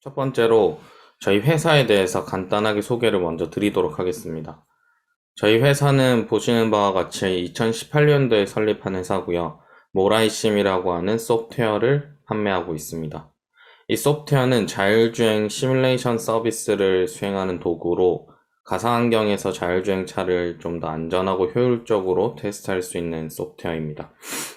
첫 번째로 저희 회사에 대해서 간단하게 소개를 먼저 드리도록 하겠습니다. 저희 회사는 보시는 바와 같이 2018년도에 설립한 회사고요. 모라이심이라고 하는 소프트웨어를 판매하고 있습니다. 이 소프트웨어는 자율주행 시뮬레이션 서비스를 수행하는 도구로 가상환경에서 자율주행차를 좀 더 안전하고 효율적으로 테스트할 수 있는 소프트웨어입니다.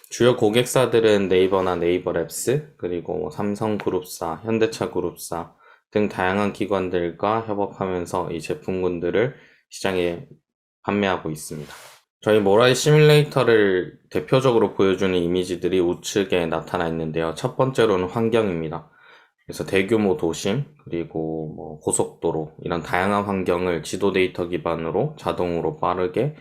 주요 고객사들은 네이버나 네이버랩스, 그리고 삼성그룹사, 현대차그룹사 등 다양한 기관들과 협업하면서 이 제품군들을 시장에 판매하고 있습니다. 저희 모라이 시뮬레이터를 대표적으로 보여주는 이미지들이 우측에 나타나 있는데요. 첫 번째로는 환경입니다. 그래서 대규모 도심, 그리고 고속도로, 이런 다양한 환경을 지도 데이터 기반으로 자동으로 빠르게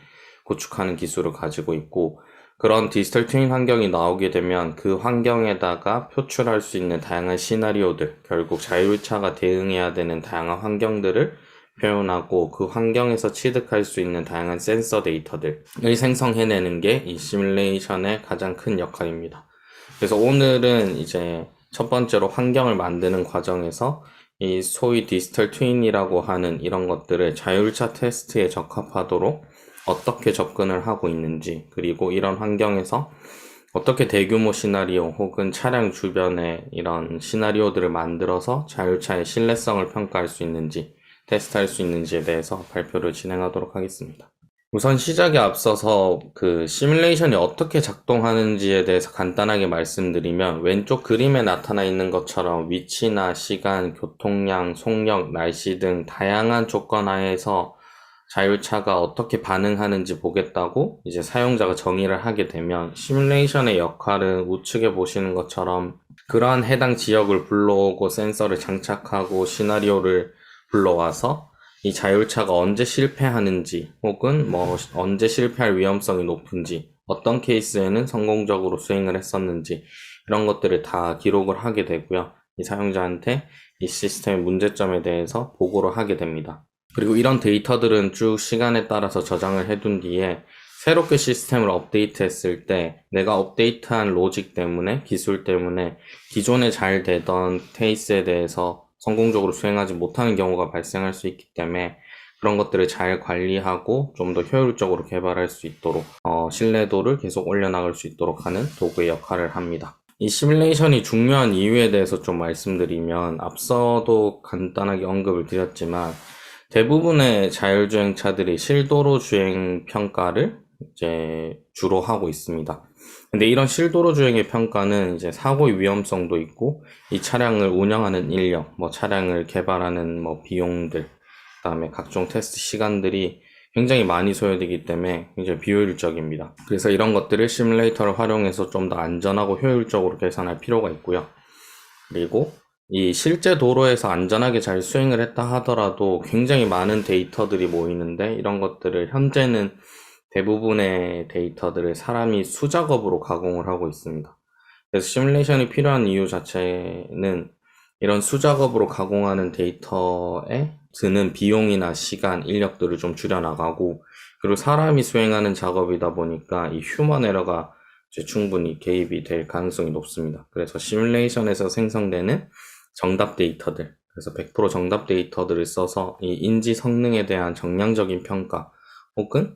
구축하는 기술을 가지고 있고, 그런 디지털 트윈 환경이 나오게 되면 그 환경에다가 표출할 수 있는 다양한 시나리오들, 결국 자율차가 대응해야 되는 다양한 환경들을 표현하고 그 환경에서 취득할 수 있는 다양한 센서 데이터들을 생성해내는 게 이 시뮬레이션의 가장 큰 역할입니다. 그래서 오늘은 이제 첫 번째로 환경을 만드는 과정에서 이 소위 디지털 트윈이라고 하는 이런 것들을 자율차 테스트에 적합하도록 어떻게 접근을 하고 있는지, 그리고 이런 환경에서 어떻게 대규모 시나리오 혹은 차량 주변에 이런 시나리오들을 만들어서 자율차의 신뢰성을 평가할 수 있는지, 테스트할 수 있는지에 대해서 발표를 진행하도록 하겠습니다. 우선 시작에 앞서서 그 시뮬레이션이 어떻게 작동하는지에 대해서 간단하게 말씀드리면, 왼쪽 그림에 나타나 있는 것처럼 위치나 시간, 교통량, 속력, 날씨 등 다양한 조건 하에서 자율차가 어떻게 반응하는지 보겠다고 이제 사용자가 정의를 하게 되면, 시뮬레이션의 역할은 우측에 보시는 것처럼 그러한 해당 지역을 불러오고 센서를 장착하고 시나리오를 불러와서 이 자율차가 언제 실패하는지, 혹은 언제 실패할 위험성이 높은지, 어떤 케이스에는 성공적으로 수행을 했었는지, 이런 것들을 다 기록을 하게 되고요. 이 사용자한테 이 시스템의 문제점에 대해서 보고를 하게 됩니다. 그리고 이런 데이터들은 쭉 시간에 따라서 저장을 해둔 뒤에 새롭게 시스템을 업데이트했을 때 내가 업데이트한 로직 때문에, 기술 때문에 기존에 잘 되던 케이스에 대해서 성공적으로 수행하지 못하는 경우가 발생할 수 있기 때문에, 그런 것들을 잘 관리하고 좀 더 효율적으로 개발할 수 있도록 신뢰도를 계속 올려나갈 수 있도록 하는 도구의 역할을 합니다. 이 시뮬레이션이 중요한 이유에 대해서 좀 말씀드리면, 앞서도 간단하게 언급을 드렸지만 대부분의 자율주행차들이 실도로 주행 평가를 이제 주로 하고 있습니다. 근데 이런 실도로 주행의 평가는 이제 사고의 위험성도 있고, 이 차량을 운영하는 인력, 차량을 개발하는 비용들, 그다음에 각종 테스트 시간들이 굉장히 많이 소요되기 때문에 굉장히 비효율적입니다. 그래서 이런 것들을 시뮬레이터를 활용해서 좀 더 안전하고 효율적으로 계산할 필요가 있고요. 그리고 이 실제 도로에서 안전하게 잘 수행을 했다 하더라도 굉장히 많은 데이터들이 모이는데, 이런 것들을 현재는 대부분의 데이터들을 사람이 수작업으로 가공을 하고 있습니다. 그래서 시뮬레이션이 필요한 이유 자체는 이런 수작업으로 가공하는 데이터에 드는 비용이나 시간, 인력들을 좀 줄여나가고, 그리고 사람이 수행하는 작업이다 보니까 이 휴먼 에러가 충분히 개입이 될 가능성이 높습니다. 그래서 시뮬레이션에서 생성되는 정답 데이터들, 그래서 100% 정답 데이터들을 써서 이 인지 성능에 대한 정량적인 평가, 혹은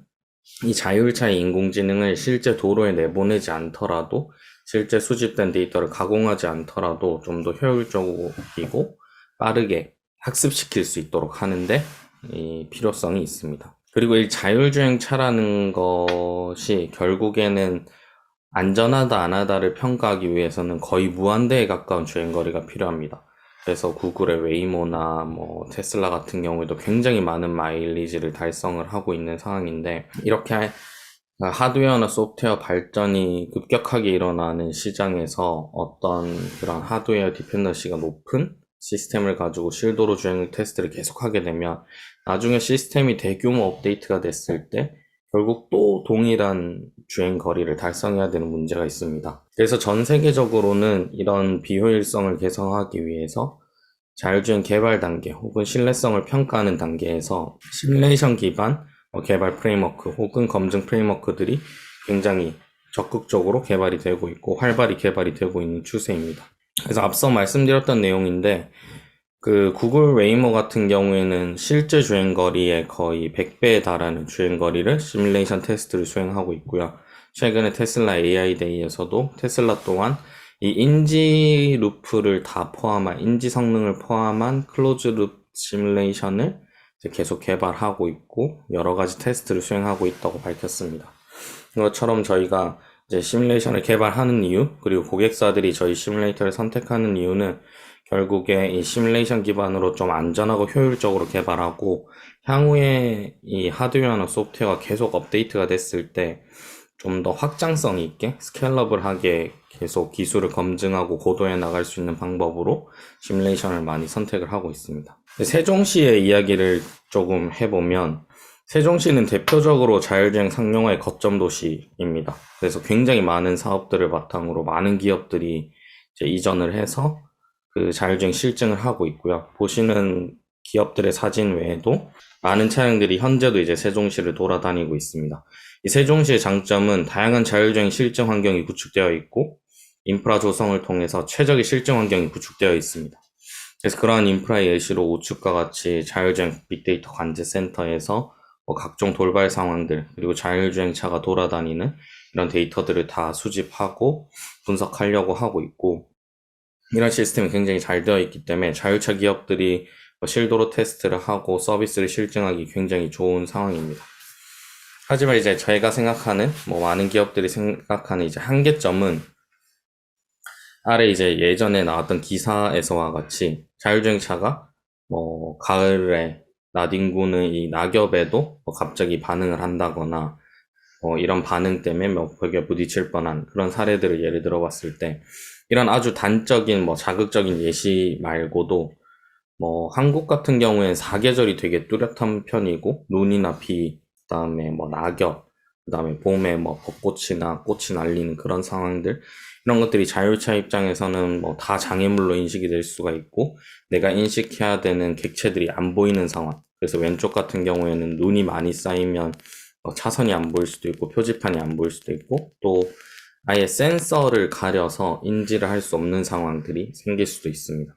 이 자율차의 인공지능을 실제 도로에 내보내지 않더라도, 실제 수집된 데이터를 가공하지 않더라도 좀 더 효율적이고 빠르게 학습시킬 수 있도록 하는데 이 필요성이 있습니다. 그리고 이 자율주행차라는 것이 결국에는 안전하다 안 하다를 평가하기 위해서는 거의 무한대에 가까운 주행거리가 필요합니다. 그래서 구글의 웨이모나 테슬라 같은 경우에도 굉장히 많은 마일리지를 달성을 하고 있는 상황인데, 이렇게 하드웨어나 소프트웨어 발전이 급격하게 일어나는 시장에서 어떤 그런 하드웨어 디펜던시가 높은 시스템을 가지고 실도로 주행 테스트를 계속하게 되면, 나중에 시스템이 대규모 업데이트가 됐을 때 결국 또 동일한 주행 거리를 달성해야 되는 문제가 있습니다. 그래서 전 세계적으로는 이런 비효율성을 개선하기 위해서 자율주행 개발 단계 혹은 신뢰성을 평가하는 단계에서 시뮬레이션 기반 개발 프레임워크 혹은 검증 프레임워크들이 굉장히 적극적으로 개발이 되고 있고 활발히 개발이 되고 있는 추세입니다. 그래서 앞서 말씀드렸던 내용인데, 그 구글 웨이모 같은 경우에는 실제 주행거리의 거의 100배에 달하는 주행거리를 시뮬레이션 테스트를 수행하고 있고요. 최근에 테슬라 AI 데이에서도 테슬라 또한 이 인지 루프를 다 포함한, 인지 성능을 포함한 클로즈 룹 시뮬레이션을 이제 계속 개발하고 있고 여러 가지 테스트를 수행하고 있다고 밝혔습니다. 이것처럼 저희가 이제 시뮬레이션을 개발하는 이유, 그리고 고객사들이 저희 시뮬레이터를 선택하는 이유는 결국에 이 시뮬레이션 기반으로 좀 안전하고 효율적으로 개발하고 향후에 이 하드웨어나 소프트웨어가 계속 업데이트가 됐을 때 좀 더 확장성 있게 스케일러블하게 계속 기술을 검증하고 고도해 나갈 수 있는 방법으로 시뮬레이션을 많이 선택을 하고 있습니다. 세종시의 이야기를 조금 해보면 세종시는 대표적으로 자율주행 상용화의 거점 도시입니다. 그래서 굉장히 많은 사업들을 바탕으로 많은 기업들이 이제 이전을 해서 그 자율주행 실증을 하고 있고요. 보시는 기업들의 사진 외에도 많은 차량들이 현재도 이제 세종시를 돌아다니고 있습니다. 이 세종시의 장점은 다양한 자율주행 실증 환경이 구축되어 있고 인프라 조성을 통해서 최적의 실증 환경이 구축되어 있습니다. 그래서 그러한 인프라의 예시로 우측과 같이 자율주행 빅데이터 관제센터에서 각종 돌발 상황들, 그리고 자율주행차가 돌아다니는 이런 데이터들을 다 수집하고 분석하려고 하고 있고, 이런 시스템이 굉장히 잘 되어 있기 때문에 자율차 기업들이 실도로 테스트를 하고 서비스를 실증하기 굉장히 좋은 상황입니다. 하지만 이제 저희가 생각하는, 많은 기업들이 생각하는 이제 한계점은 아래 이제 예전에 나왔던 기사에서와 같이 자율주행차가 가을에 나뒹구는 이 낙엽에도 갑자기 반응을 한다거나 이런 반응 때문에 벽에 부딪힐 뻔한 그런 사례들을 예를 들어 봤을 때 이런 아주 단적인 자극적인 예시 말고도 한국 같은 경우에는 사계절이 되게 뚜렷한 편이고 눈이나 비, 그다음에 낙엽, 그다음에 봄에 벚꽃이나 꽃이 날리는 그런 상황들 이런 것들이 자율차 입장에서는 다 장애물로 인식이 될 수가 있고 내가 인식해야 되는 객체들이 안 보이는 상황. 그래서 왼쪽 같은 경우에는 눈이 많이 쌓이면 차선이 안 보일 수도 있고 표지판이 안 보일 수도 있고 또 아예 센서를 가려서 인지를 할 수 없는 상황들이 생길 수도 있습니다.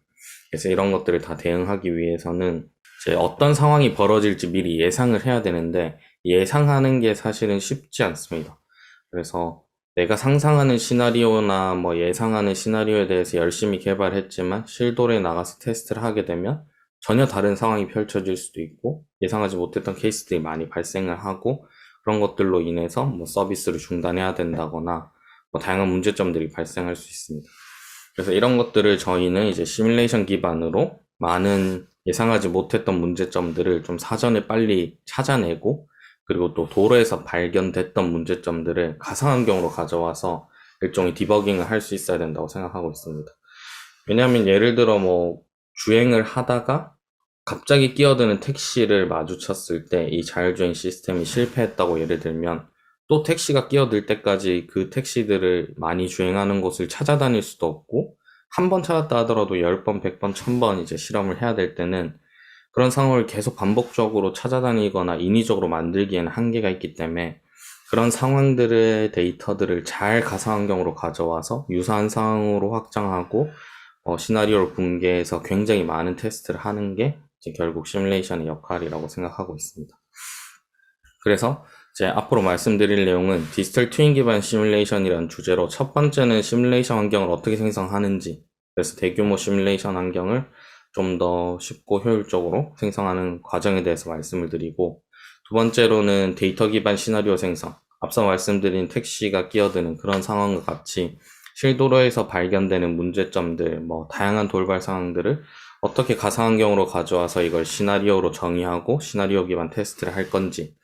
그래서 이런 것들을 다 대응하기 위해서는 이제 어떤 상황이 벌어질지 미리 예상을 해야 되는데 예상하는 게 사실은 쉽지 않습니다. 그래서 내가 상상하는 시나리오나 예상하는 시나리오에 대해서 열심히 개발했지만 실도로에 나가서 테스트를 하게 되면 전혀 다른 상황이 펼쳐질 수도 있고 예상하지 못했던 케이스들이 많이 발생을 하고 그런 것들로 인해서 서비스를 중단해야 된다거나 다양한 문제점들이 발생할 수 있습니다. 그래서 이런 것들을 저희는 이제 시뮬레이션 기반으로 많은 예상하지 못했던 문제점들을 좀 사전에 빨리 찾아내고 그리고 또 도로에서 발견됐던 문제점들을 가상환경으로 가져와서 일종의 디버깅을 할 수 있어야 된다고 생각하고 있습니다. 왜냐하면 예를 들어 주행을 하다가 갑자기 끼어드는 택시를 마주쳤을 때 이 자율주행 시스템이 실패했다고 예를 들면 또 택시가 끼어들 때까지 그 택시들을 많이 주행하는 곳을 찾아다닐 수도 없고 한 번 찾았다 하더라도 10번, 100번, 1000번 이제 실험을 해야 될 때는 그런 상황을 계속 반복적으로 찾아다니거나 인위적으로 만들기에는 한계가 있기 때문에 그런 상황들의 데이터들을 잘 가상환경으로 가져와서 유사한 상황으로 확장하고 시나리오를 붕괴해서 굉장히 많은 테스트를 하는 게 이제 결국 시뮬레이션의 역할이라고 생각하고 있습니다. 그래서 이제 앞으로 말씀드릴 내용은 디지털 트윈 기반 시뮬레이션이라는 주제로 첫 번째는 시뮬레이션 환경을 어떻게 생성하는지, 그래서 대규모 시뮬레이션 환경을 좀 더 쉽고 효율적으로 생성하는 과정에 대해서 말씀을 드리고, 두 번째로는 데이터 기반 시나리오 생성, 앞서 말씀드린 택시가 끼어드는 그런 상황과 같이 실도로에서 발견되는 문제점들, 다양한 돌발 상황들을 어떻게 가상환경으로 가져와서 이걸 시나리오로 정의하고 시나리오 기반 테스트를 할 건지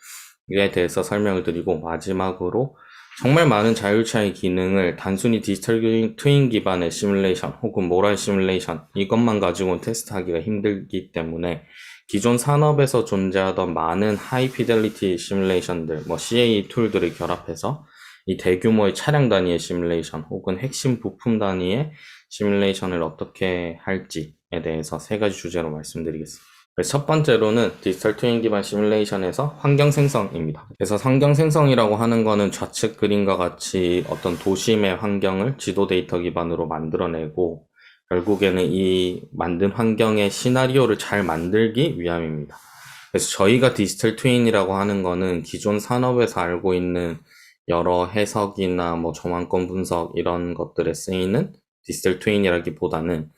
에 대해서 설명을 드리고, 마지막으로 정말 많은 자율차의 기능을 단순히 디지털 트윈 기반의 시뮬레이션 혹은 모랄 시뮬레이션 이것만 가지고는 테스트하기가 힘들기 때문에 기존 산업에서 존재하던 많은 하이 피델리티 시뮬레이션들, CAE 툴들을 결합해서 이 대규모의 차량 단위의 시뮬레이션 혹은 핵심 부품 단위의 시뮬레이션을 어떻게 할지에 대해서 세 가지 주제로 말씀드리겠습니다. 첫 번째로는 디지털 트윈 기반 시뮬레이션에서 환경 생성입니다. 그래서 환경 생성이라고 하는 거는 좌측 그림과 같이 어떤 도심의 환경을 지도 데이터 기반으로 만들어내고 결국에는 이 만든 환경의 시나리오를 잘 만들기 위함입니다. 그래서 저희가 디지털 트윈이라고 하는 거는 기존 산업에서 알고 있는 여러 해석이나 뭐 조망권 분석 이런 것들에 쓰이는 디지털 트윈이라기보다는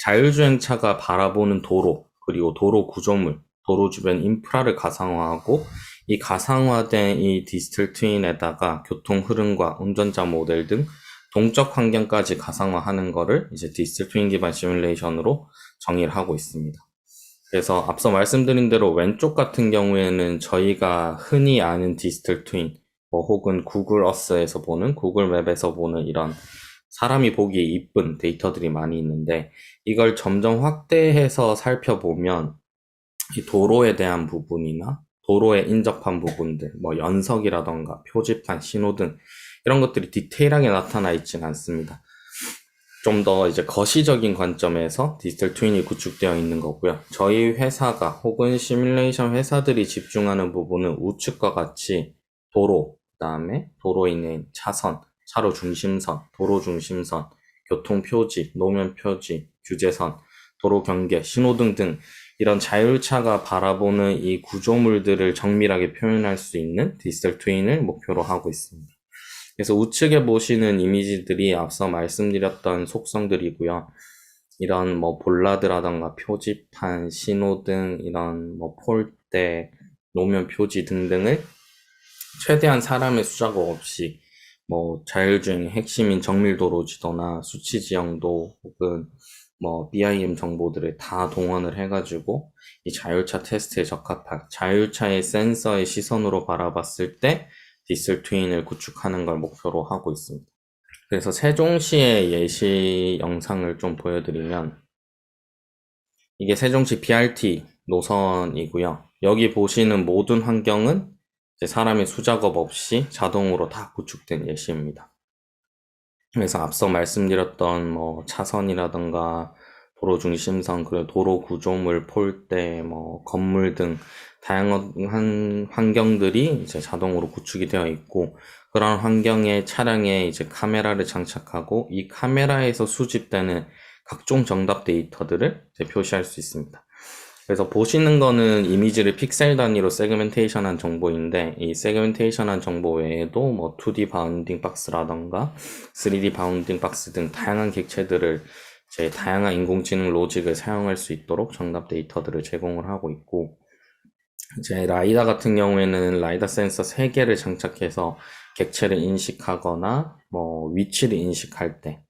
자율주행차가 바라보는 도로, 그리고 도로 구조물, 도로 주변 인프라를 가상화하고 이 가상화된 이 디지털 트윈에다가 교통 흐름과 운전자 모델 등 동적 환경까지 가상화하는 거를 이제 디지털 트윈 기반 시뮬레이션으로 정의를 하고 있습니다. 그래서 앞서 말씀드린 대로 왼쪽 같은 경우에는 저희가 흔히 아는 디지털 트윈, 뭐 혹은 구글 어스에서 보는, 구글 맵에서 보는 이런 사람이 보기에 이쁜 데이터들이 많이 있는데, 이걸 점점 확대해서 살펴보면 이 도로에 대한 부분이나 도로에 인접한 부분들, 뭐 연석이라던가 표지판, 신호등 이런 것들이 디테일하게 나타나 있지는 않습니다. 좀 더 이제 거시적인 관점에서 디지털 트윈이 구축되어 있는 거고요. 저희 회사가 혹은 시뮬레이션 회사들이 집중하는 부분은 우측과 같이 도로, 그다음에 도로에 있는 차선, 차로 중심선, 도로 중심선, 교통 표지, 노면 표지, 규제선, 도로 경계, 신호등 등 이런 자율차가 바라보는 이 구조물들을 정밀하게 표현할 수 있는 디지털 트윈을 목표로 하고 있습니다. 그래서 우측에 보시는 이미지들이 앞서 말씀드렸던 속성들이고요. 이런 뭐 볼라드라던가 표지판, 신호등, 이런 뭐 폴대, 노면 표지 등등을 최대한 사람의 수작업 없이 뭐 자율주행의 핵심인 정밀도로 지도나 수치 지형도 혹은 뭐 BIM 정보들을 다 동원을 해가지고 이 자율차 테스트에 적합한 자율차의 센서의 시선으로 바라봤을 때 디지털 트윈을 구축하는 걸 목표로 하고 있습니다. 그래서 세종시의 예시 영상을 좀 보여드리면 이게 세종시 BRT 노선이고요. 여기 보시는 모든 환경은 사람의 수작업 없이 자동으로 다 구축된 예시입니다. 그래서 앞서 말씀드렸던 뭐 차선이라던가 도로 중심선, 그리고 도로 구조물, 폴대, 뭐 건물 등 다양한 환경들이 이제 자동으로 구축이 되어 있고, 그런 환경에 차량에 이제 카메라를 장착하고 이 카메라에서 수집되는 각종 정답 데이터들을 표시할 수 있습니다. 그래서 보시는 거는 이미지를 픽셀 단위로 세그멘테이션한 정보인데, 이 세그멘테이션한 정보 외에도 뭐 2D 바운딩 박스라던가 3D 바운딩 박스 등 다양한 객체들을 제 다양한 인공지능 로직을 사용할 수 있도록 정답 데이터들을 제공을 하고 있고, 이제 라이다 같은 경우에는 라이다 센서 3개를 장착해서 객체를 인식하거나 뭐 위치를 인식할 때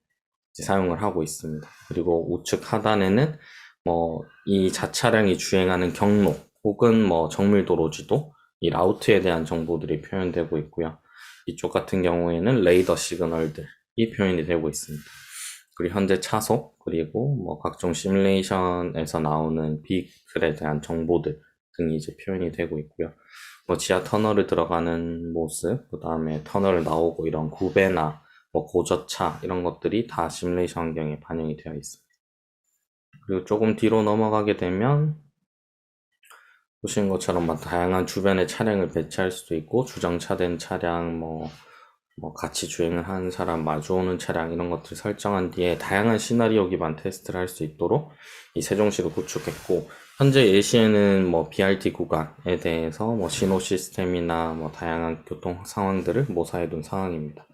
사용을 하고 있습니다. 그리고 우측 하단에는 뭐 이 자차량이 주행하는 경로 혹은 뭐 정밀도로 지도, 이 라우트에 대한 정보들이 표현되고 있고요. 이쪽 같은 경우에는 레이더 시그널들이 표현이 되고 있습니다. 그리고 현재 차속, 그리고 뭐 각종 시뮬레이션에서 나오는 비클에 대한 정보들 등이 이제 표현이 되고 있고요. 뭐 지하 터널을 들어가는 모습, 그 다음에 터널을 나오고 이런 구배나 뭐 고저차 이런 것들이 다 시뮬레이션 환경에 반영이 되어 있습니다. 그리고 조금 뒤로 넘어가게 되면 보시는 것처럼 막 다양한 주변에 차량을 배치할 수도 있고, 주정차된 차량, 뭐 같이 주행을 하는 사람, 마주오는 차량 이런 것들 설정한 뒤에 다양한 시나리오 기반 테스트를 할 수 있도록 이 세종시를 구축했고, 현재 예시에는 뭐 BRT 구간에 대해서 뭐 신호 시스템이나 뭐 다양한 교통 상황들을 모사해둔 상황입니다.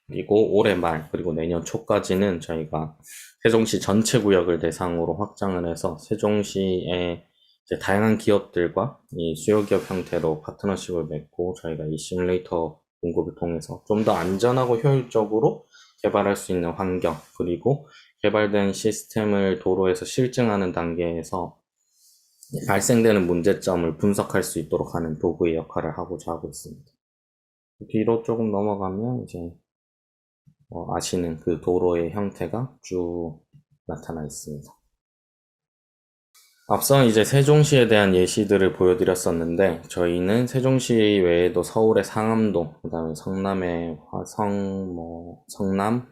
그리고 올해 말 그리고 내년 초까지는 저희가 세종시 전체 구역을 대상으로 확장을 해서 세종시의 이제 다양한 기업들과 이 수요 기업 형태로 파트너십을 맺고 저희가 이 시뮬레이터 공급을 통해서 좀 더 안전하고 효율적으로 개발할 수 있는 환경, 그리고 개발된 시스템을 도로에서 실증하는 단계에서 발생되는 문제점을 분석할 수 있도록 하는 도구의 역할을 하고자 하고 있습니다. 뒤로 조금 넘어가면 이제 아시는 그 도로의 형태가 쭉 나타나 있습니다. 앞서 이제 세종시에 대한 예시들을 보여드렸었는데, 저희는 세종시 외에도 서울의 상암동, 그 다음에 성남의 화성, 성남,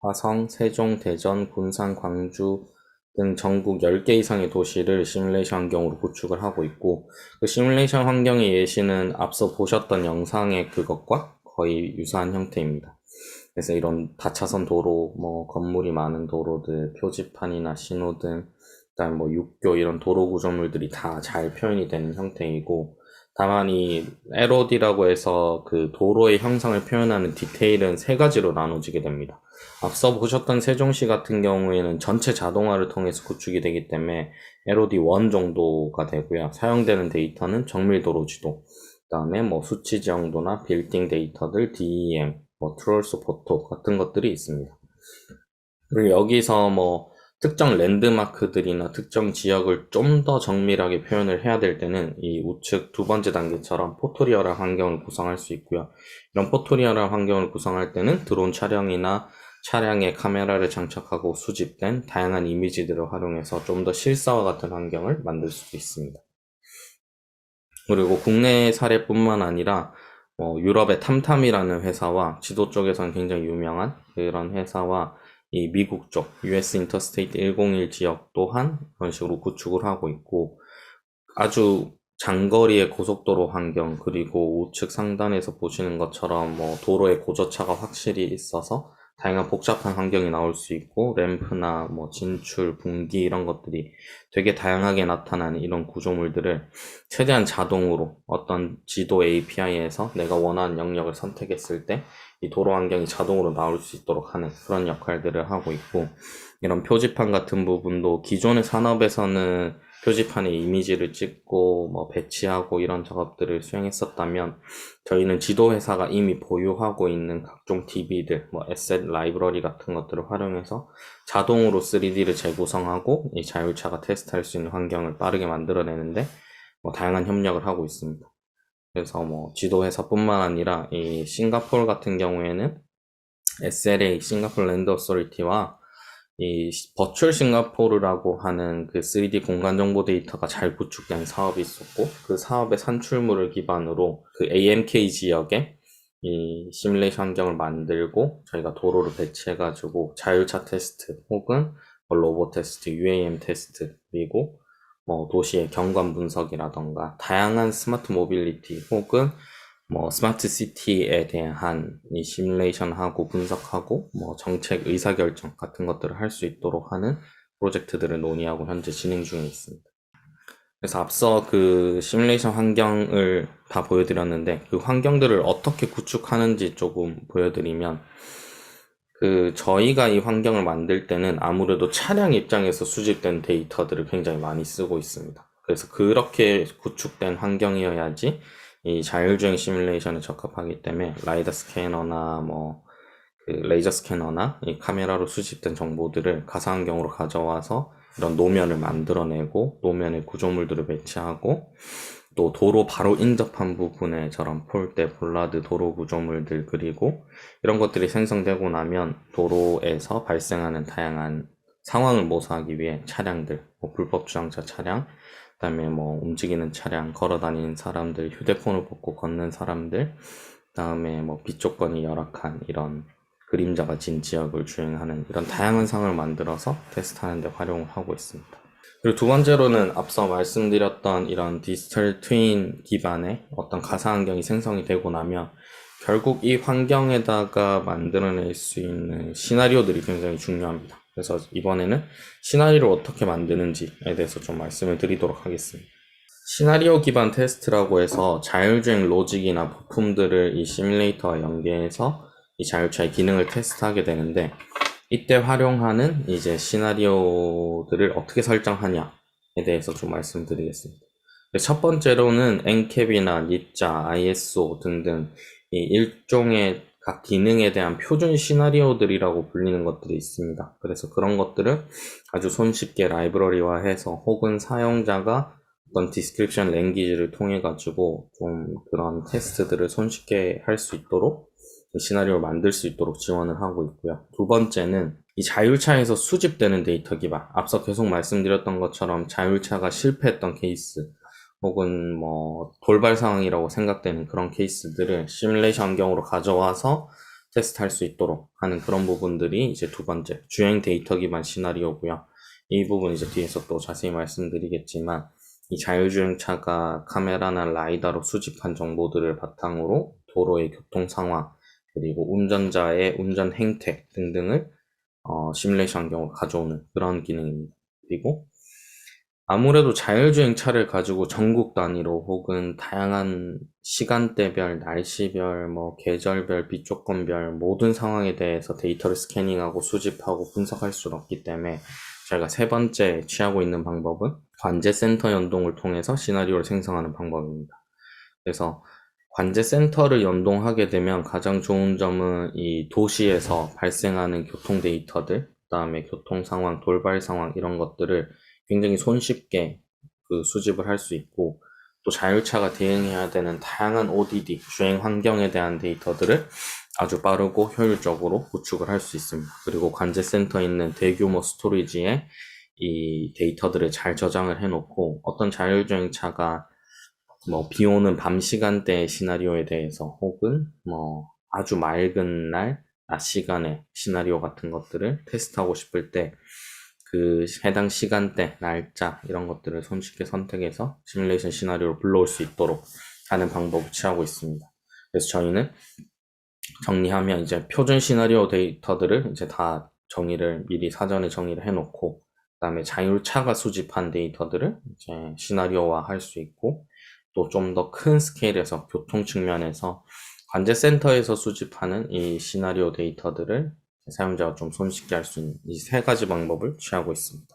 화성, 세종, 대전, 군산, 광주 등 전국 10개 이상의 도시를 시뮬레이션 환경으로 구축을 하고 있고, 그 시뮬레이션 환경의 예시는 앞서 보셨던 영상의 그것과 거의 유사한 형태입니다. 그래서 이런 다차선 도로, 뭐 건물이 많은 도로들, 표지판이나 신호등, 그다음 뭐 육교 이런 도로 구조물들이 다 잘 표현이 되는 형태이고, 다만 이 LOD라고 해서 그 도로의 형상을 표현하는 디테일은 세 가지로 나눠지게 됩니다. 앞서 보셨던 세종시 같은 경우에는 전체 자동화를 통해서 구축이 되기 때문에 LOD1 정도가 되고요. 사용되는 데이터는 정밀도로 지도, 그다음에 뭐 수치 지형도나 빌딩 데이터들, DEM, 뭐 트롤스 포토 같은 것들이 있습니다. 그리고 여기서 뭐 특정 랜드마크들이나 특정 지역을 좀 더 정밀하게 표현을 해야 될 때는 이 우측 두 번째 단계처럼 포토리얼한 환경을 구성할 수 있고요. 이런 포토리얼한 환경을 구성할 때는 드론 촬영이나 차량에 카메라를 장착하고 수집된 다양한 이미지들을 활용해서 좀 더 실사와 같은 환경을 만들 수도 있습니다. 그리고 국내 사례뿐만 아니라 유럽의 탐탐이라는 회사와 지도 쪽에서는 굉장히 유명한 그런 회사와 이 미국 쪽 US 인터스테이트 101 지역 또한 그런 식으로 구축을 하고 있고, 아주 장거리의 고속도로 환경, 그리고 우측 상단에서 보시는 것처럼 뭐 도로에 고저차가 확실히 있어서 다양한 복잡한 환경이 나올 수 있고, 램프나 뭐 진출, 분기 이런 것들이 되게 다양하게 나타나는 이런 구조물들을 최대한 자동으로 어떤 지도 API에서 내가 원하는 영역을 선택했을 때 이 도로 환경이 자동으로 나올 수 있도록 하는 그런 역할들을 하고 있고, 이런 표지판 같은 부분도 기존의 산업에서는 표지판에 이미지를 찍고 뭐 배치하고 이런 작업들을 수행했었다면, 저희는 지도회사가 이미 보유하고 있는 각종 DB들, 뭐 에셋 라이브러리 같은 것들을 활용해서 자동으로 3D를 재구성하고 이 자율차가 테스트할 수 있는 환경을 빠르게 만들어내는데 다양한 협력을 하고 있습니다. 그래서 뭐 지도회사뿐만 아니라 이 싱가포르 같은 경우에는 SLA, 싱가포르 랜드 어소리티와 이 버추얼 싱가포르라고 하는 그 3D 공간 정보 데이터가 잘 구축된 사업이 있었고, 그 사업의 산출물을 기반으로 그 AMK 지역에 이 시뮬레이션 환경을 만들고 저희가 도로를 배치해가지고 자율차 테스트 혹은 로봇 테스트, UAM 테스트, 그리고 뭐 도시의 경관 분석이라던가 다양한 스마트 모빌리티 혹은 뭐 스마트 시티에 대한 이 시뮬레이션하고 분석하고 뭐 정책 의사결정 같은 것들을 할 수 있도록 하는 프로젝트들을 논의하고 현재 진행 중에 있습니다. 그래서 앞서 그 시뮬레이션 환경을 다 보여드렸는데, 그 환경들을 어떻게 구축하는지 조금 보여드리면, 그 저희가 이 환경을 만들 때는 아무래도 차량 입장에서 수집된 데이터들을 굉장히 많이 쓰고 있습니다. 그래서 그렇게 구축된 환경이어야지 이 자율주행 시뮬레이션에 적합하기 때문에 라이더 스캐너나 그 레이저 스캐너나 이 카메라로 수집된 정보들을 가상환경으로 가져와서 이런 노면을 만들어내고 노면에 구조물들을 배치하고, 또 도로 바로 인접한 부분에 저런 폴대, 볼라드, 도로 구조물들, 그리고 이런 것들이 생성되고 나면 도로에서 발생하는 다양한 상황을 모사하기 위해 차량들, 불법 주행차 차량, 그다음에 움직이는 차량, 걸어다니는 사람들, 휴대폰을 벗고 걷는 사람들, 그다음에 비조건이 열악한 이런 그림자가 진 지역을 주행하는 이런 다양한 상황을 만들어서 테스트하는 데 활용을 하고 있습니다. 그리고 두 번째로는 앞서 말씀드렸던 이런 디지털 트윈 기반의 어떤 가상환경이 생성이 되고 나면 결국 이 환경에다가 만들어낼 수 있는 시나리오들이 굉장히 중요합니다. 그래서 이번에는 시나리오를 어떻게 만드는지에 대해서 좀 말씀을 드리도록 하겠습니다. 시나리오 기반 테스트라고 해서 자율주행 로직이나 부품들을 이 시뮬레이터와 연계해서 이 자율차의 기능을 테스트하게 되는데, 이때 활용하는 이제 시나리오들을 어떻게 설정하냐에 대해서 좀 말씀드리겠습니다. 첫 번째로는 엔캡이나 니자, ISO 등등 이 일종의 각 기능에 대한 표준 시나리오들이라고 불리는 것들이 있습니다. 그래서 그런 것들을 아주 손쉽게 라이브러리화해서 혹은 사용자가 어떤 디스크립션 랭귀지를 통해 가지고 좀 그런 테스트들을 손쉽게 할 수 있도록 시나리오를 만들 수 있도록 지원을 하고 있고요. 두 번째는 이 자율차에서 수집되는 데이터 기반, 앞서 계속 말씀드렸던 것처럼 자율차가 실패했던 케이스 혹은 돌발 상황이라고 생각되는 그런 케이스들을 시뮬레이션 환경으로 가져와서 테스트할 수 있도록 하는 그런 부분들이 이제 두 번째 주행 데이터 기반 시나리오고요. 이 부분 이제 뒤에서 또 자세히 말씀드리겠지만, 이 자율주행차가 카메라나 라이다로 수집한 정보들을 바탕으로 도로의 교통 상황, 그리고 운전자의 운전 행태 등등을 시뮬레이션 환경으로 가져오는 그런 기능입니다. 그리고 아무래도 자율주행차를 가지고 전국 단위로 혹은 다양한 시간대별, 날씨별, 계절별, 빛조건별 모든 상황에 대해서 데이터를 스캐닝하고 수집하고 분석할 수는 없기 때문에 저희가 세 번째 취하고 있는 방법은 관제센터 연동을 통해서 시나리오를 생성하는 방법입니다. 그래서 관제센터를 연동하게 되면 가장 좋은 점은 이 도시에서 발생하는 교통 데이터들, 그다음에 교통 상황, 돌발 상황 이런 것들을 굉장히 손쉽게 수집을 할 수 있고, 또 자율차가 대응해야 되는 다양한 ODD, 주행 환경에 대한 데이터들을 아주 빠르고 효율적으로 구축을 할 수 있습니다. 그리고 관제센터에 있는 대규모 스토리지에 이 데이터들을 잘 저장을 해놓고 어떤 자율주행차가 비 오는 밤 시간대의 시나리오에 대해서 혹은 아주 맑은 날, 낮 시간의 시나리오 같은 것들을 테스트하고 싶을 때 그 해당 시간대, 날짜 이런 것들을 손쉽게 선택해서 시뮬레이션 시나리오를 불러올 수 있도록 하는 방법을 취하고 있습니다. 그래서 저희는 정리하면 이제 표준 시나리오 데이터들을 이제 다 미리 사전에 정리를 해놓고, 그 다음에 자율차가 수집한 데이터들을 이제 시나리오화 할 수 있고, 또 좀 더 큰 스케일에서 교통 측면에서 관제센터에서 수집하는 이 시나리오 데이터들을 사용자가 좀 손쉽게 할 수 있는 이 세 가지 방법을 취하고 있습니다.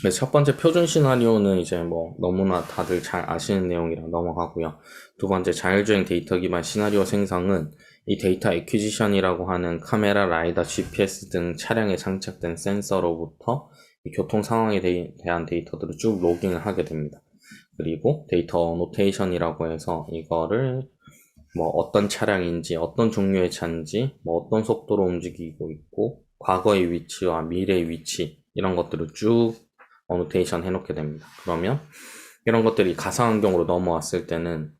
그래서 첫 번째 표준 시나리오는 이제 너무나 다들 잘 아시는 내용이라 넘어가고요. 두 번째 자율주행 데이터 기반 시나리오 생성은 이 데이터 애퀴지션이라고 하는 카메라, 라이다, GPS 등 차량에 장착된 센서로부터 이 교통 상황에 대한 데이터들을 쭉 로깅을 하게 됩니다. 그리고 데이터 노테이션이라고 해서 이거를 어떤 차량인지, 어떤 종류의 차인지, 어떤 속도로 움직이고 있고, 과거의 위치와 미래의 위치, 이런 것들을 쭉 어노테이션 해놓게 됩니다. 그러면 이런 것들이 가상환경으로 넘어왔을 때는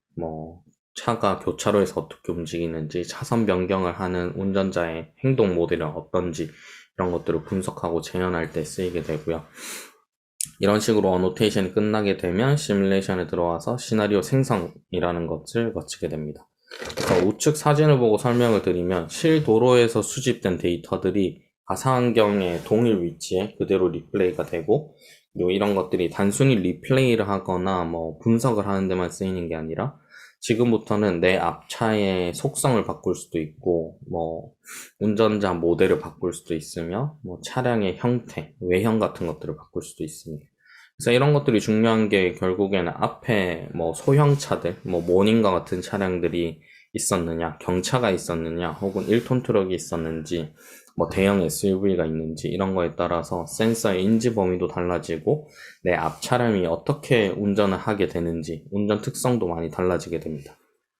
차가 교차로에서 어떻게 움직이는지, 차선 변경을 하는 운전자의 행동 모델은 어떤지, 이런 것들을 분석하고 재현할 때 쓰이게 되고요. 이런 식으로 어노테이션이 끝나게 되면 시뮬레이션에 들어와서 시나리오 생성이라는 것을 거치게 됩니다. 그래서 우측 사진을 보고 설명을 드리면 실도로에서 수집된 데이터들이 가상환경의 동일 위치에 그대로 리플레이가 되고, 그리고 이런 것들이 단순히 리플레이를 하거나 분석을 하는 데만 쓰이는 게 아니라 지금부터는 내 앞차의 속성을 바꿀 수도 있고, 운전자 모델을 바꿀 수도 있으며, 차량의 형태, 외형 같은 것들을 바꿀 수도 있습니다. 그래서 이런 것들이 중요한 게 결국에는 앞에 소형차들, 모닝과 같은 차량들이 있었느냐, 경차가 있었느냐, 혹은 1톤 트럭이 있었는지, 대형 SUV가 있는지 이런 거에 따라서 센서의 인지 범위도 달라지고 내 앞 차량이 어떻게 운전을 하게 되는지 운전 특성도 많이 달라지게 됩니다.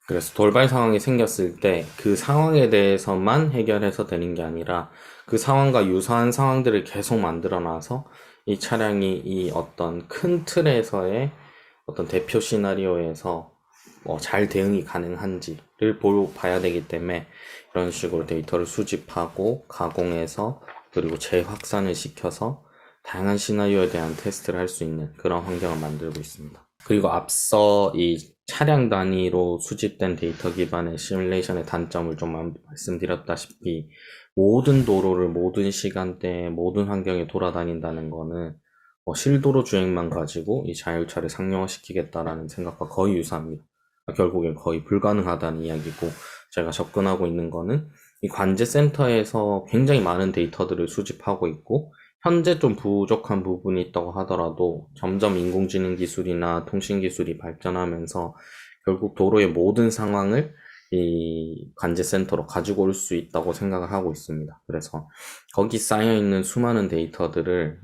그래서 돌발 상황이 생겼을 때 그 상황에 대해서만 해결해서 되는 게 아니라 그 상황과 유사한 상황들을 계속 만들어 놔서 이 차량이 이 어떤 큰 틀에서의 어떤 대표 시나리오에서 잘 대응이 가능한지를 봐야 되기 때문에 이런 식으로 데이터를 수집하고 가공해서 그리고 재확산을 시켜서 다양한 시나리오에 대한 테스트를 할 수 있는 그런 환경을 만들고 있습니다. 그리고 앞서 이 차량 단위로 수집된 데이터 기반의 시뮬레이션의 단점을 좀 말씀드렸다시피 모든 도로를 모든 시간대에 모든 환경에 돌아다닌다는 거는 실도로 주행만 가지고 이 자율차를 상용화시키겠다라는 생각과 거의 유사합니다. 결국엔 거의 불가능하다는 이야기고, 제가 접근하고 있는 거는 이 관제센터에서 굉장히 많은 데이터들을 수집하고 있고 현재 좀 부족한 부분이 있다고 하더라도 점점 인공지능 기술이나 통신 기술이 발전하면서 결국 도로의 모든 상황을 이 관제센터로 가지고 올 수 있다고 생각을 하고 있습니다. 그래서 거기 쌓여있는 수많은 데이터들을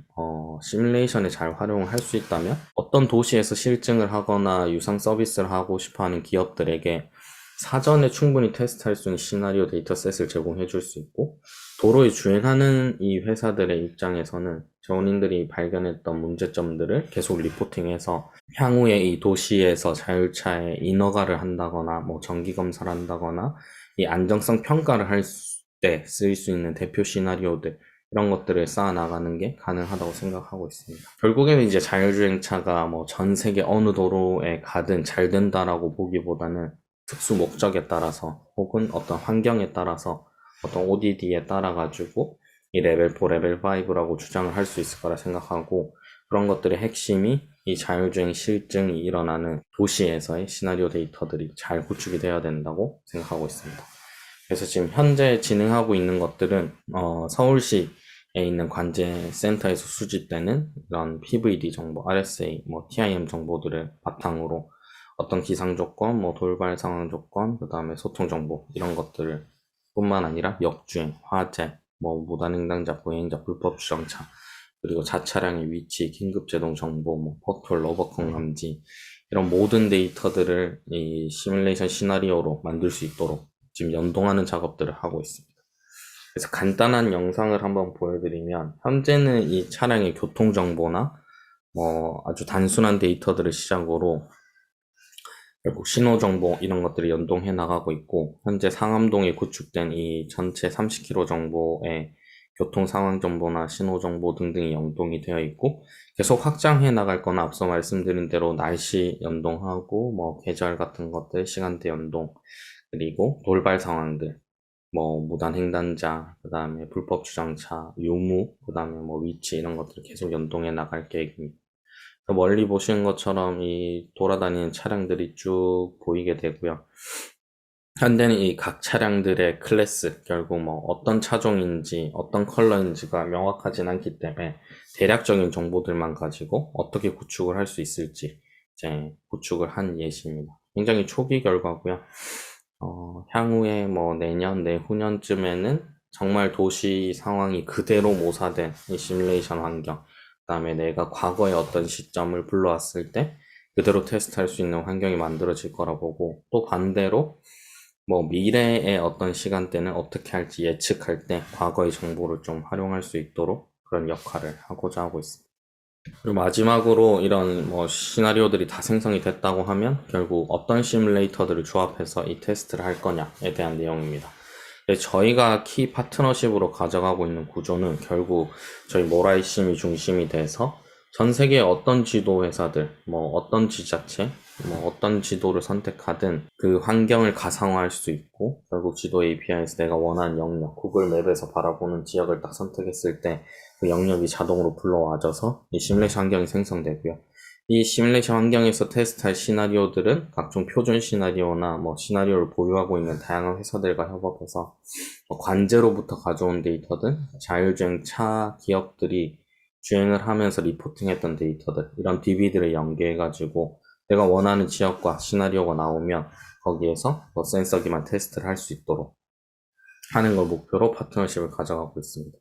시뮬레이션에 잘 활용을 할 수 있다면 어떤 도시에서 실증을 하거나 유상 서비스를 하고 싶어하는 기업들에게 사전에 충분히 테스트할 수 있는 시나리오 데이터셋을 제공해 줄 수 있고, 도로에 주행하는 이 회사들의 입장에서는 전인들이 발견했던 문제점들을 계속 리포팅해서 향후에 이 도시에서 자율차에 인허가를 한다거나 정기검사를 한다거나 이 안정성 평가를 할 때 쓰일 수 있는 대표 시나리오들, 이런 것들을 쌓아 나가는 게 가능하다고 생각하고 있습니다. 결국에는 이제 자율주행차가 전 세계 어느 도로에 가든 잘 된다라고 보기보다는 특수 목적에 따라서 혹은 어떤 환경에 따라서 어떤 ODD에 따라 가지고 이 레벨 4, 레벨 5라고 주장을 할 수 있을 거라 생각하고, 그런 것들의 핵심이 이 자율주행 실증이 일어나는 도시에서의 시나리오 데이터들이 잘 구축이 되어야 된다고 생각하고 있습니다. 그래서 지금 현재 진행하고 있는 것들은 서울시에 있는 관제 센터에서 수집되는 이런 PVD 정보, RSA, TIM 정보들을 바탕으로 어떤 기상 조건, 돌발 상황 조건, 그 다음에 소통 정보 이런 것들을 뿐만 아니라 역주행, 화재, 무단횡단자, 보행자, 불법 주정차, 그리고 자차량의 위치, 긴급제동 정보, 포털, 러버컨 감지 이런 모든 데이터들을 이 시뮬레이션 시나리오로 만들 수 있도록 지금 연동하는 작업들을 하고 있습니다. 그래서 간단한 영상을 한번 보여드리면, 현재는 이 차량의 교통 정보나 아주 단순한 데이터들을 시작으로 결국 신호 정보 이런 것들이 연동해 나가고 있고, 현재 상암동에 구축된 이 전체 30km 정보의 교통 상황 정보나 신호 정보 등등이 연동이 되어 있고, 계속 확장해 나갈 거나 앞서 말씀드린 대로 날씨 연동하고 계절 같은 것들 시간대 연동, 그리고 돌발 상황들, 무단 횡단자, 그 다음에 불법 주정차, 유무, 그 다음에 위치 이런 것들을 계속 연동해 나갈 계획입니다. 멀리 보시는 것처럼 이 돌아다니는 차량들이 쭉 보이게 되고요. 현대는 이 각 차량들의 클래스, 결국 어떤 차종인지 어떤 컬러인지가 명확하진 않기 때문에 대략적인 정보들만 가지고 어떻게 구축을 할 수 있을지 이제 구축을 한 예시입니다. 굉장히 초기 결과고요. 향후에 내년, 내후년쯤에는 정말 도시 상황이 그대로 모사된 이 시뮬레이션 환경, 그 다음에 내가 과거에 어떤 시점을 불러왔을 때 그대로 테스트할 수 있는 환경이 만들어질 거라 보고, 또 반대로 미래의 어떤 시간대는 어떻게 할지 예측할 때 과거의 정보를 좀 활용할 수 있도록 그런 역할을 하고자 하고 있습니다. 그리고 마지막으로 이런 시나리오들이 다 생성이 됐다고 하면 결국 어떤 시뮬레이터들을 조합해서 이 테스트를 할 거냐에 대한 내용입니다. 저희가 키 파트너십으로 가져가고 있는 구조는 결국 저희 모라이심이 중심이 돼서 전 세계 어떤 지도 회사들, 어떤 지자체, 어떤 지도를 선택하든 그 환경을 가상화할 수 있고, 결국 지도 API에서 내가 원하는 영역, 구글 맵에서 바라보는 지역을 딱 선택했을 때 그 영역이 자동으로 불러와져서 이 시뮬레이션 환경이 생성되고요. 이 시뮬레이션 환경에서 테스트할 시나리오들은 각종 표준 시나리오나 시나리오를 보유하고 있는 다양한 회사들과 협업해서 관제로부터 가져온 데이터든 자율주행 차 기업들이 주행을 하면서 리포팅했던 데이터들, 이런 DB들을 연계해가지고 내가 원하는 지역과 시나리오가 나오면 거기에서 센서 기반 테스트를 할 수 있도록 하는 걸 목표로 파트너십을 가져가고 있습니다.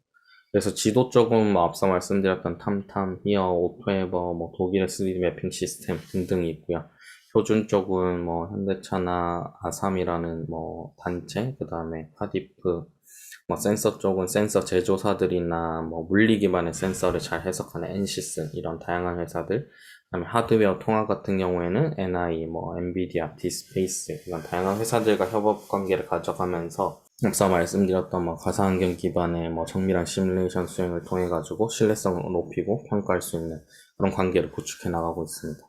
그래서 지도 쪽은 앞서 말씀드렸던 탐탐, 히어, 오토에버, 독일의 3D 매핑 시스템 등등이 있고요. 표준 쪽은 현대차나 아삼이라는 단체, 그 다음에 카디프, 센서 쪽은 센서 제조사들이나 물리 기반의 센서를 잘 해석하는 엔시스, 이런 다양한 회사들, 그다음에 하드웨어 통합 같은 경우에는 NI, 엔비디아, 디스페이스, 이런 다양한 회사들과 협업 관계를 가져가면서 앞서 말씀드렸던 가상환경 기반의 정밀한 시뮬레이션 수행을 통해 가지고 신뢰성을 높이고 평가할 수 있는 그런 관계를 구축해 나가고 있습니다.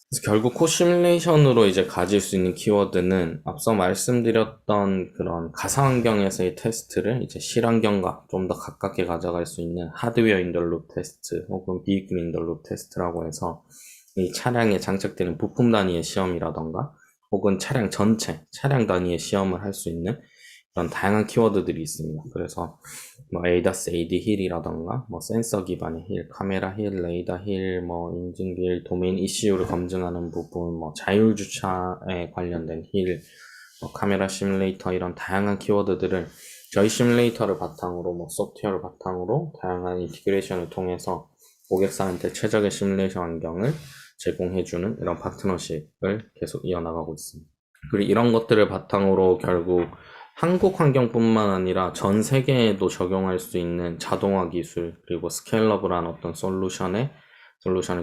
그래서 결국 코 시뮬레이션으로 이제 가질 수 있는 키워드는 앞서 말씀드렸던 그런 가상환경에서의 테스트를 이제 실환경과 좀 더 가깝게 가져갈 수 있는 하드웨어 인더룹 테스트 혹은 비이클 인더룹 테스트라고 해서 이 차량에 장착되는 부품 단위의 시험이라던가 혹은 차량 전체, 차량 단위의 시험을 할 수 있는 그런 다양한 키워드들이 있습니다. 그래서 ADAS, AD 힐이라던가 센서 기반의 힐, 카메라 힐, 레이더 힐, 인증 힐, 도메인 이슈를 검증하는 부분, 자율주차에 관련된 힐, 카메라 시뮬레이터, 이런 다양한 키워드들을 저희 시뮬레이터를 바탕으로 소프트웨어를 바탕으로 다양한 인티그레이션을 통해서 고객사한테 최적의 시뮬레이션 환경을 제공해주는 이런 파트너십을 계속 이어나가고 있습니다. 그리고 이런 것들을 바탕으로 결국 한국 환경뿐만 아니라 전 세계에도 적용할 수 있는 자동화 기술, 그리고 스케일러블한 어떤 솔루션을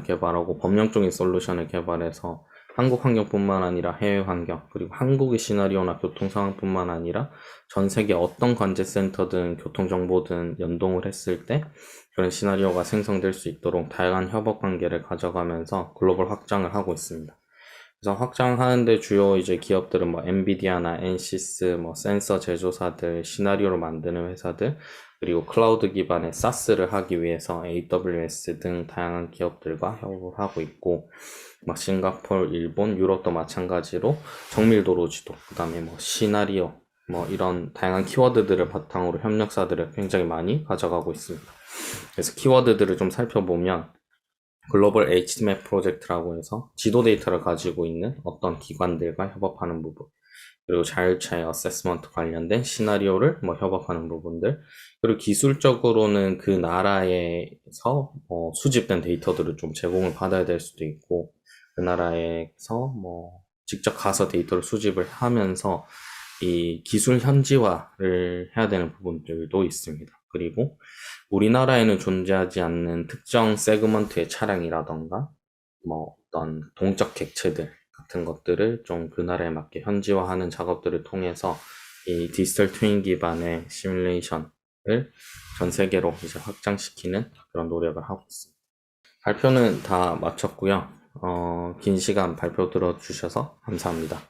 개발하고 법령적인 솔루션을 개발해서 한국 환경뿐만 아니라 해외 환경, 그리고 한국의 시나리오나 교통 상황뿐만 아니라 전 세계 어떤 관제센터든 교통정보든 연동을 했을 때 그런 시나리오가 생성될 수 있도록 다양한 협업 관계를 가져가면서 글로벌 확장을 하고 있습니다. 그래서 확장하는데 주요 이제 기업들은 뭐 엔비디아나 엔시스, 뭐 센서 제조사들, 시나리오를 만드는 회사들, 그리고 클라우드 기반의 사스를 하기 위해서 AWS 등 다양한 기업들과 협업을 하고 있고, 막 싱가포르, 일본, 유럽도 마찬가지로 정밀도로지도, 그 다음에 뭐 시나리오, 뭐 이런 다양한 키워드들을 바탕으로 협력사들을 굉장히 많이 가져가고 있습니다. 그래서 키워드들을 좀 살펴보면 글로벌 HMAP 프로젝트라고 해서 지도 데이터를 가지고 있는 어떤 기관들과 협업하는 부분, 그리고 자율차의 어세스먼트 관련된 시나리오를 뭐 협업하는 부분들, 그리고 기술적으로는 그 나라에서 수집된 데이터들을 좀 제공을 받아야 될 수도 있고, 그 나라에서 뭐 직접 가서 데이터를 수집을 하면서 이 기술 현지화를 해야 되는 부분들도 있습니다. 그리고 우리나라에는 존재하지 않는 특정 세그먼트의 차량이라던가 뭐 어떤 동적 객체들 같은 것들을 좀 그 나라에 맞게 현지화하는 작업들을 통해서 이 디지털 트윈 기반의 시뮬레이션을 전 세계로 이제 확장시키는 그런 노력을 하고 있습니다. 발표는 다 마쳤고요. 긴 시간 발표 들어주셔서 감사합니다.